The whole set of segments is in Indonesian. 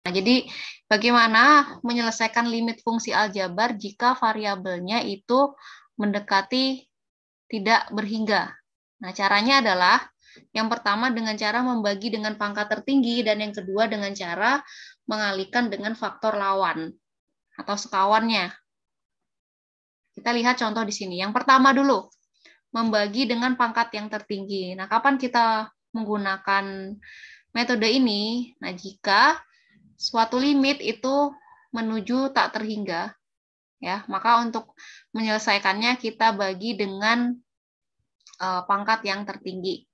Nah, jadi bagaimana menyelesaikan limit fungsi aljabar jika variabelnya itu mendekati tidak berhingga? Nah, caranya adalah yang pertama dengan cara membagi dengan pangkat tertinggi dan yang kedua dengan cara mengalihkan dengan faktor lawan atau sekawannya. Kita lihat contoh di sini. Yang pertama dulu, membagi dengan pangkat yang tertinggi. Nah, kapan kita menggunakan metode ini? Nah, jika suatu limit itu menuju tak terhingga, ya, maka untuk menyelesaikannya kita bagi dengan pangkat yang tertinggi.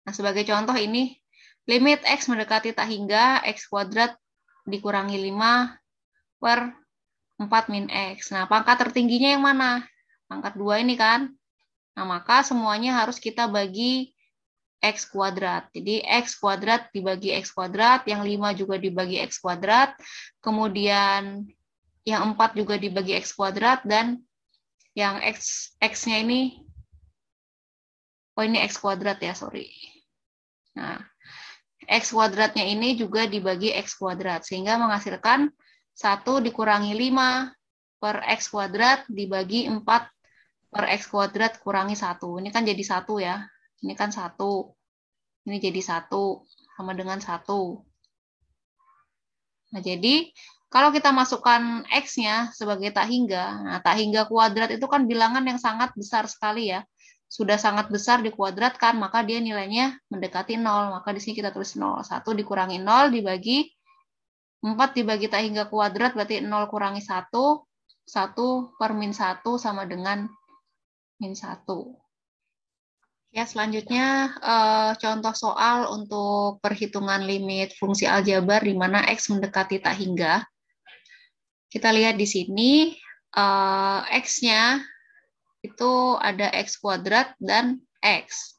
Nah, sebagai contoh ini, limit X mendekati tak hingga, X kuadrat dikurangi 5 per 4 min X. Nah, pangkat tertingginya yang mana? Pangkat 2 ini kan? Nah, maka semuanya harus kita bagi X kuadrat. Jadi, X kuadrat dibagi X kuadrat, yang 5 juga dibagi X kuadrat, kemudian yang 4 juga dibagi X kuadrat, dan yang X-nya ini, oh ini X kuadrat ya, sorry. Nah, X kuadratnya ini juga dibagi X kuadrat, sehingga menghasilkan 1 dikurangi 5 per X kuadrat dibagi 4 per X kuadrat kurangi 1. Ini kan jadi 1 ya. Ini kan 1. Ini jadi 1 sama dengan 1. Nah, jadi kalau kita masukkan X-nya sebagai tak hingga, nah tak hingga kuadrat itu kan bilangan yang sangat besar sekali ya. Sudah sangat besar dikuadratkan, maka dia nilainya mendekati 0. Maka di sini kita tulis 0. 1 dikurangi 0 dibagi 4 dibagi tak hingga kuadrat, berarti 0 kurangi 1. 1 per min 1 sama dengan min 1. Ya, selanjutnya contoh soal untuk perhitungan limit fungsi aljabar di mana X mendekati tak hingga. Kita lihat di sini, X-nya itu ada X kuadrat dan X.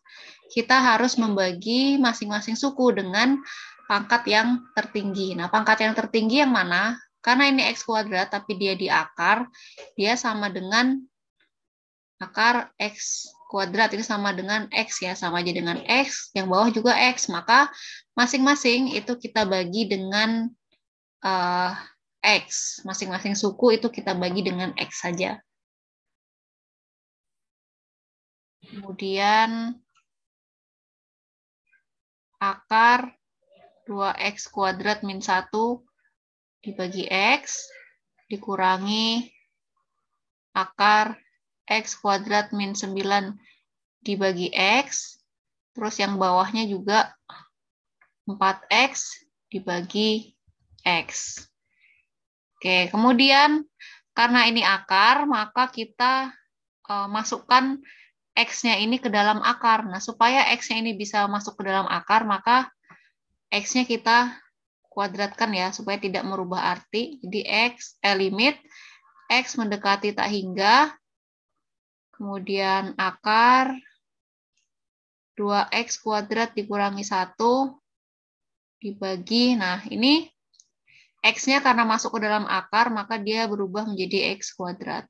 Kita harus membagi masing-masing suku dengan pangkat yang tertinggi. Nah, pangkat yang tertinggi yang mana? Karena ini X kuadrat, tapi dia di akar, dia sama dengan akar X kuadrat, ini sama dengan X ya, sama aja dengan X, yang bawah juga X, maka masing-masing itu kita bagi dengan X, masing-masing suku itu kita bagi dengan X saja. Kemudian akar 2X kuadrat min 1 dibagi X, dikurangi akar X kuadrat min 9 dibagi X, terus yang bawahnya juga 4X dibagi X. Oke, kemudian karena ini akar, maka kita masukkan X-nya ini ke dalam akar. Nah, supaya X-nya ini bisa masuk ke dalam akar, maka X-nya kita kuadratkan ya, supaya tidak merubah arti. Jadi limit X mendekati tak hingga, kemudian akar 2X kuadrat dikurangi 1 dibagi, nah ini X-nya karena masuk ke dalam akar, maka dia berubah menjadi X kuadrat.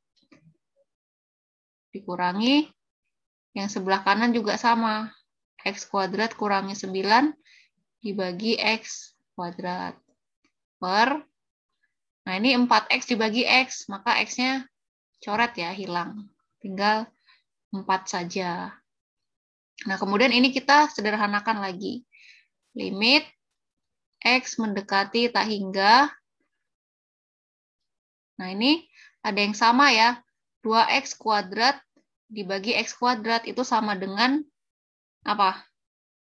Dikurangi, yang sebelah kanan juga sama. X kuadrat kurangi 9 dibagi X kuadrat. Per, nah ini 4X dibagi X, maka X-nya coret ya, hilang. Tinggal 4 saja. Nah, kemudian ini kita sederhanakan lagi. Limit X mendekati tak hingga. Nah, ini ada yang sama ya. 2X kuadrat dibagi X kuadrat itu sama dengan apa?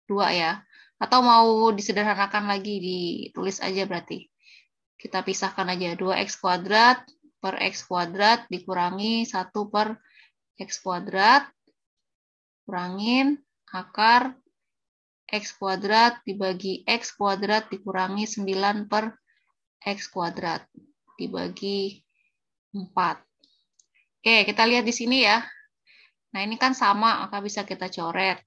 2 ya. Atau mau disederhanakan lagi, ditulis aja berarti. Kita pisahkan aja. 2X kuadrat per X kuadrat dikurangi 1 per X kuadrat. Kurangin akar X kuadrat dibagi X kuadrat dikurangi 9 per X kuadrat dibagi 4. Oke, kita lihat di sini ya. Nah, ini kan sama, maka bisa kita coret.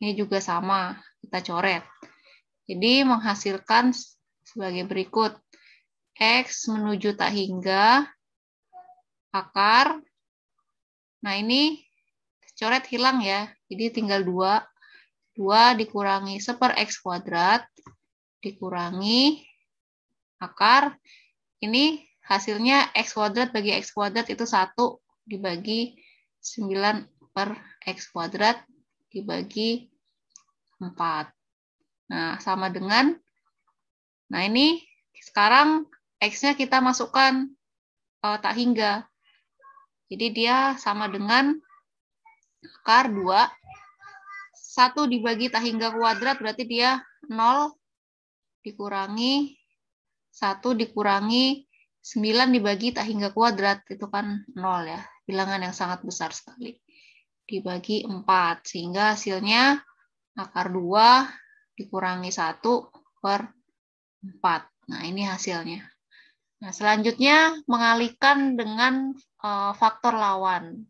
Ini juga sama, kita coret. Jadi, menghasilkan sebagai berikut. X menuju tak hingga, akar. Nah, ini coret hilang ya. Jadi, tinggal 2. 2 dikurangi 1 per X kuadrat, dikurangi akar. Ini hasilnya X kuadrat bagi X kuadrat itu 1 dibagi 9 per X kuadrat dibagi 4. Nah, sama dengan, nah ini sekarang X-nya kita masukkan tak hingga. Jadi dia sama dengan akar 2. 1 dibagi tak hingga kuadrat berarti dia 0 dikurangi 1 dikurangi 9 dibagi tak hingga kuadrat. Itu kan 0 ya. Bilangan yang sangat besar sekali. Dibagi 4. Sehingga hasilnya akar 2 dikurangi 1 per 4. Nah, ini hasilnya. Nah, selanjutnya mengalihkan dengan faktor lawan.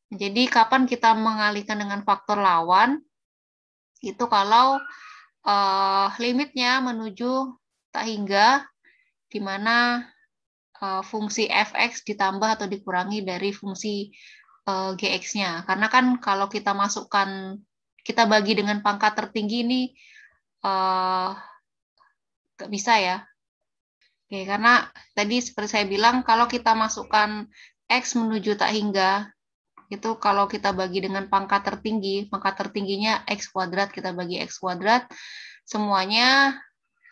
Jadi, kapan kita mengalihkan dengan faktor lawan? Itu kalau limitnya menuju tak hingga, di mana fungsi fx ditambah atau dikurangi dari fungsi gx-nya. Karena kan kalau kita masukkan, kita bagi dengan pangkat tertinggi ini, nggak bisa ya. Oke, karena tadi seperti saya bilang, kalau kita masukkan X menuju tak hingga, itu kalau kita bagi dengan pangkat tertingginya X kuadrat, kita bagi X kuadrat, semuanya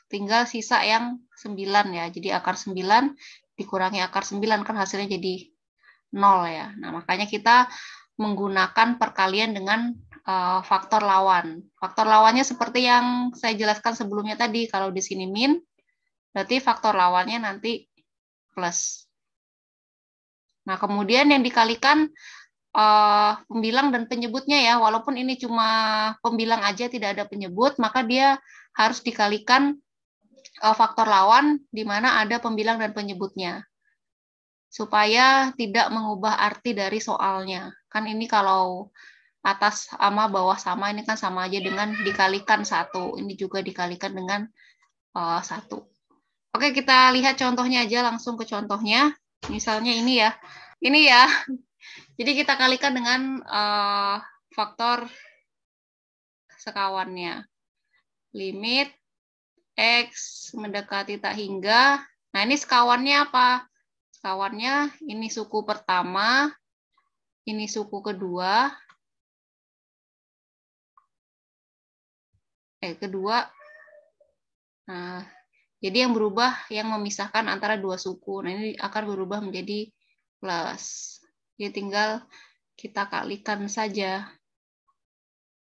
tinggal sisa yang 9 ya. Jadi akar 9 dikurangi akar 9 kan hasilnya jadi 0 ya. Nah, makanya kita menggunakan perkalian dengan faktor lawan. Faktor lawannya seperti yang saya jelaskan sebelumnya tadi, kalau di sini min, berarti faktor lawannya nanti plus. Nah, kemudian yang dikalikan pembilang dan penyebutnya ya, walaupun ini cuma pembilang aja tidak ada penyebut, maka dia harus dikalikan faktor lawan di mana ada pembilang dan penyebutnya. Supaya tidak mengubah arti dari soalnya. Kan ini kalau atas sama bawah sama, ini kan sama aja dengan dikalikan 1. Ini juga dikalikan dengan 1. Oke, kita lihat contohnya aja, langsung ke contohnya. Misalnya ini ya. Ini ya. Jadi kita kalikan dengan faktor sekawannya. Limit X mendekati tak hingga. Nah, ini sekawannya apa? Sekawannya ini suku pertama, ini suku kedua. Kedua. Nah, jadi yang berubah, yang memisahkan antara dua suku. Nah, ini akan berubah menjadi plus. Jadi tinggal kita kalikan saja.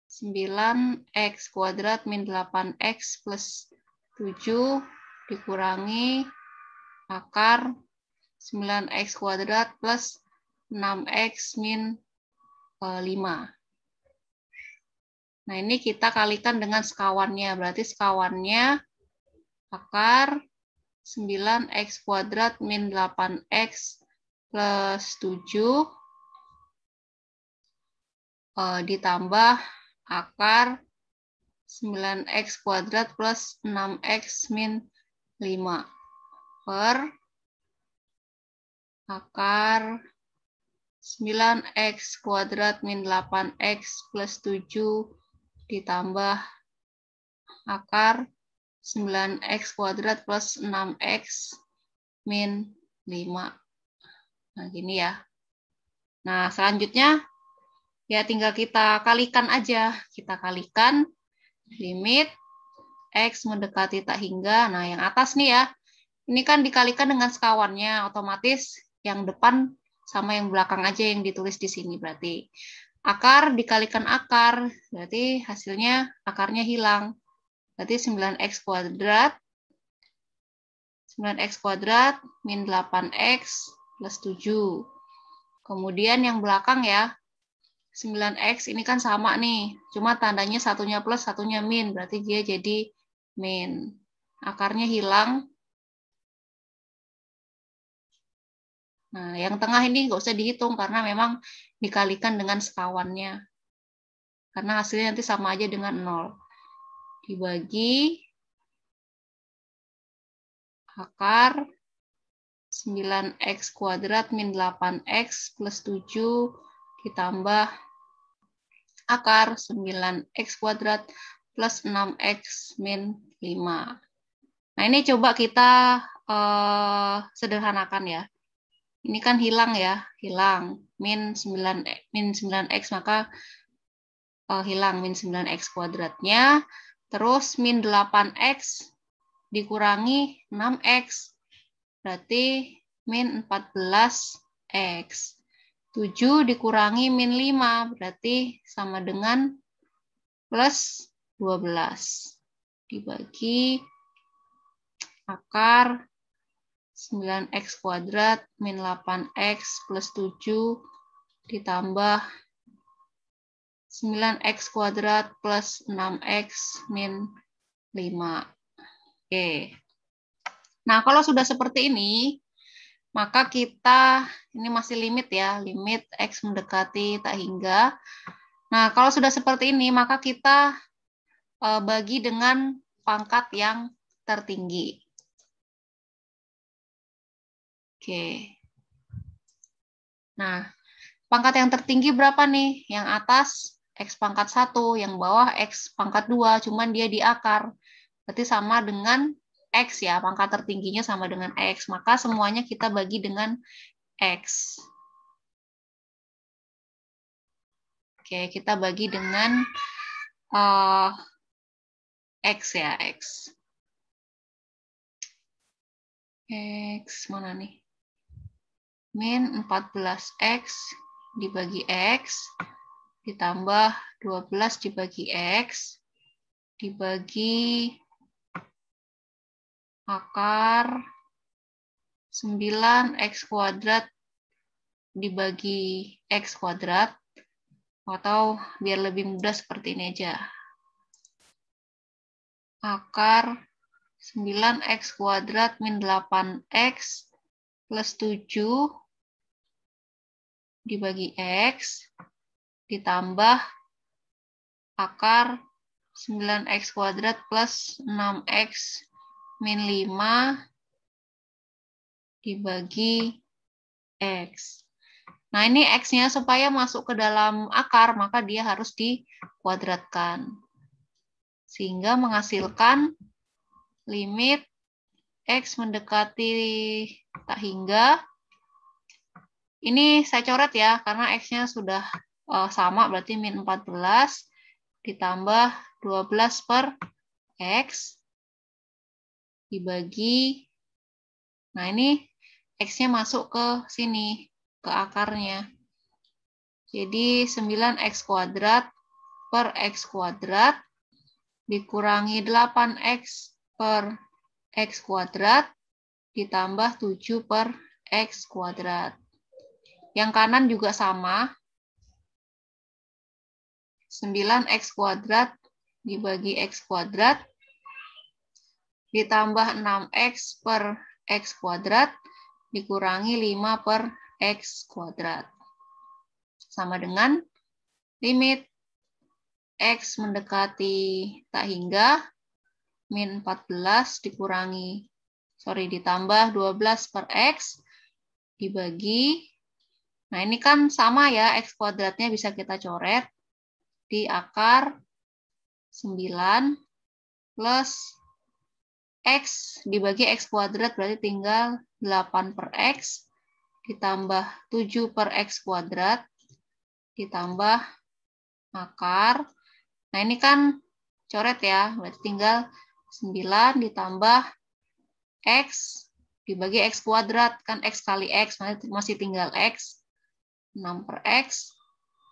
9x kuadrat min 8x plus 7 dikurangi akar 9x kuadrat plus 6x min 5. Nah, ini kita kalikan dengan sekawannya. Berarti sekawannya akar 9x kuadrat min 8x plus 7 ditambah akar 9x kuadrat plus 6x min 5 per akar 9x kuadrat min 8x plus 7 ditambah akar 9x kuadrat plus 6x min 5. Nah, gini ya. Nah, selanjutnya ya tinggal kita kalikan aja. Kita kalikan limit X mendekati tak hingga. Nah, yang atas nih ya. Ini kan dikalikan dengan sekawannya. Otomatis yang depan sama yang belakang aja yang ditulis di sini. Berarti akar dikalikan akar. Berarti hasilnya akarnya hilang. Berarti 9x kuadrat. 9x kuadrat min 8x plus 7. Kemudian yang belakang ya. 9x ini kan sama nih, cuma tandanya satunya plus, satunya min, berarti dia jadi min. Akarnya hilang. Nah, yang tengah ini nggak usah dihitung karena memang dikalikan dengan sekawannya. Karena hasilnya nanti sama aja dengan 0. Dibagi akar 9x kuadrat min 8x plus 7 ditambah akar 9x kuadrat plus 6x min 5. Nah, ini coba kita sederhanakan ya. Ini kan hilang ya, hilang. Min 9x, maka hilang min 9x kuadratnya. Terus min 8x dikurangi 6x. Berarti min 14x. 7 dikurangi min 5, berarti sama dengan plus 12. Dibagi akar 9x kuadrat min 8x plus 7 ditambah 9x kuadrat plus 6x min 5. Oke. Nah, kalau sudah seperti ini, maka kita, ini masih limit ya, limit X mendekati tak hingga. Nah, kalau sudah seperti ini, maka kita bagi dengan pangkat yang tertinggi. Oke. Nah, pangkat yang tertinggi berapa nih? Yang atas X pangkat 1, yang bawah X pangkat 2, cuman dia di akar. Berarti sama dengan X ya, pangkat tertingginya sama dengan X. Maka semuanya kita bagi dengan X. Oke, kita bagi dengan X ya, X. X mana nih? Min 14X dibagi X, ditambah 12 dibagi X, dibagi akar 9x kuadrat dibagi x kuadrat, atau biar lebih mudah seperti ini aja. Akar 9x kuadrat min 8x plus 7 dibagi x, ditambah akar 9x kuadrat plus 6x min 5 dibagi X. Nah, ini X-nya supaya masuk ke dalam akar, maka dia harus dikuadratkan. Sehingga menghasilkan limit X mendekati tak hingga. Ini saya coret ya, karena X-nya sudah sama, berarti min 14 ditambah 12 per X dibagi, nah ini X-nya masuk ke sini, ke akarnya. Jadi 9x kuadrat per X kuadrat dikurangi 8x per X kuadrat ditambah 7 per X kuadrat. Yang kanan juga sama. 9x kuadrat dibagi X kuadrat ditambah 6x per X kuadrat dikurangi 5 per X kuadrat. Sama dengan limit X mendekati tak hingga min 14 ditambah 12 per X dibagi, nah ini kan sama ya, X kuadratnya bisa kita coret di akar 9 plus X dibagi X kuadrat, berarti tinggal 8 per X ditambah 7 per X kuadrat ditambah akar. Nah, ini kan coret ya, berarti tinggal 9 ditambah X dibagi X kuadrat, kan X kali X, masih tinggal X. 6 per X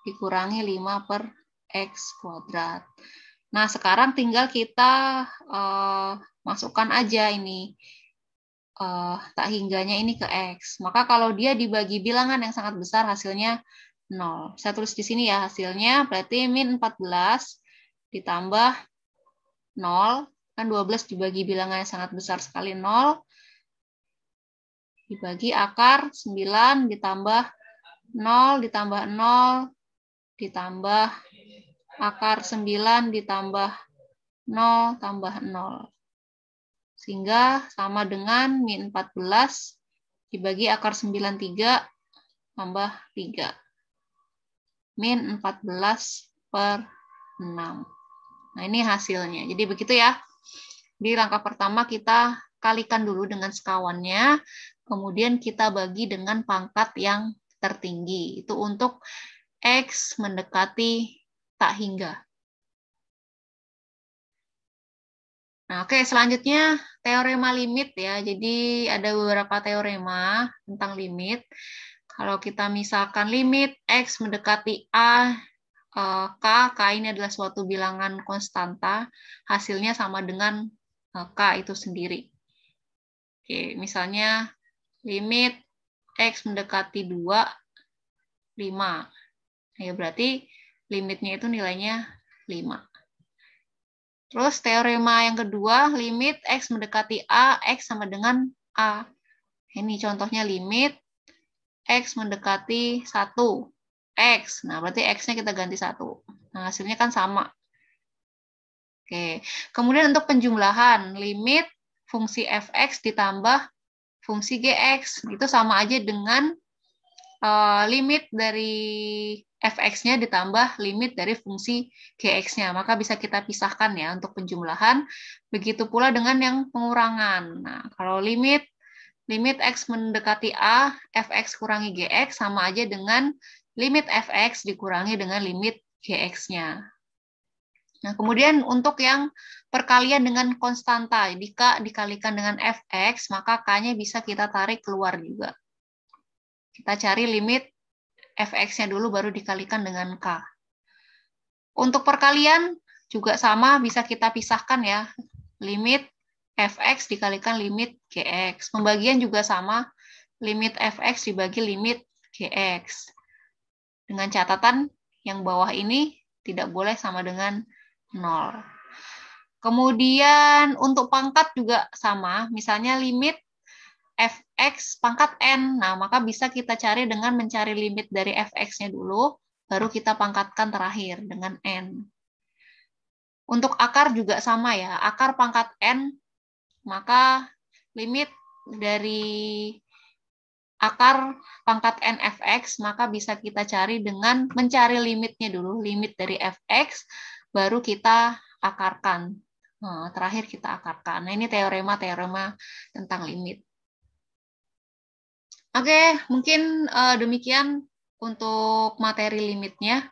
dikurangi 5 per X kuadrat. Nah, sekarang tinggal kita masukkan aja ini tak hingganya ini ke X. Maka kalau dia dibagi bilangan yang sangat besar, hasilnya 0. Saya tulis di sini ya, hasilnya berarti min 14 ditambah 0, kan 12 dibagi bilangan yang sangat besar sekali 0, dibagi akar 9 ditambah 0 ditambah 0 ditambah akar 9 ditambah 0 tambah 0. Sehingga sama dengan min 14 dibagi akar 93 tambah 3. Min 14 per 6. Nah, ini hasilnya. Jadi begitu ya. Di langkah pertama kita kalikan dulu dengan sekawannya, kemudian kita bagi dengan pangkat yang tertinggi. Itu untuk X mendekati tak hingga. Nah, oke, selanjutnya teorema limit ya. Jadi ada beberapa teorema tentang limit. Kalau kita misalkan limit X mendekati A, K ini adalah suatu bilangan konstanta, hasilnya sama dengan K itu sendiri. Oke, misalnya limit X mendekati 2, 5. Ya, berarti limitnya itu nilainya 5. Terus teorema yang kedua, limit X mendekati A, X sama dengan A. Ini contohnya limit X mendekati 1, X. Nah, berarti X-nya kita ganti 1. Nah, hasilnya kan sama. Oke. Kemudian untuk penjumlahan, limit fungsi fx ditambah fungsi gx. Itu sama aja dengan limit dari fx-nya ditambah limit dari fungsi gx-nya. Maka bisa kita pisahkan ya untuk penjumlahan. Begitu pula dengan yang pengurangan. Nah, kalau limit X mendekati A, fx kurangi gx sama aja dengan limit fx dikurangi dengan limit gx-nya. Nah, kemudian untuk yang perkalian dengan konstanta, jika dikalikan dengan fx, maka k-nya bisa kita tarik keluar juga. Kita cari limit fx-nya dulu, baru dikalikan dengan k. Untuk perkalian juga sama, bisa kita pisahkan ya. Limit fx dikalikan limit gx. Pembagian juga sama, limit fx dibagi limit gx. Dengan catatan yang bawah ini tidak boleh sama dengan 0. Kemudian untuk pangkat juga sama, misalnya limit fx pangkat n. Nah, maka bisa kita cari dengan mencari limit dari fx-nya dulu, baru kita pangkatkan terakhir dengan n. Untuk akar juga sama ya, akar pangkat n, maka limit dari akar pangkat n fx, maka bisa kita cari dengan mencari limitnya dulu, limit dari fx, baru kita akarkan. Nah, terakhir kita akarkan. Nah, ini teorema-teorema tentang limit. Oke, mungkin demikian untuk materi limitnya.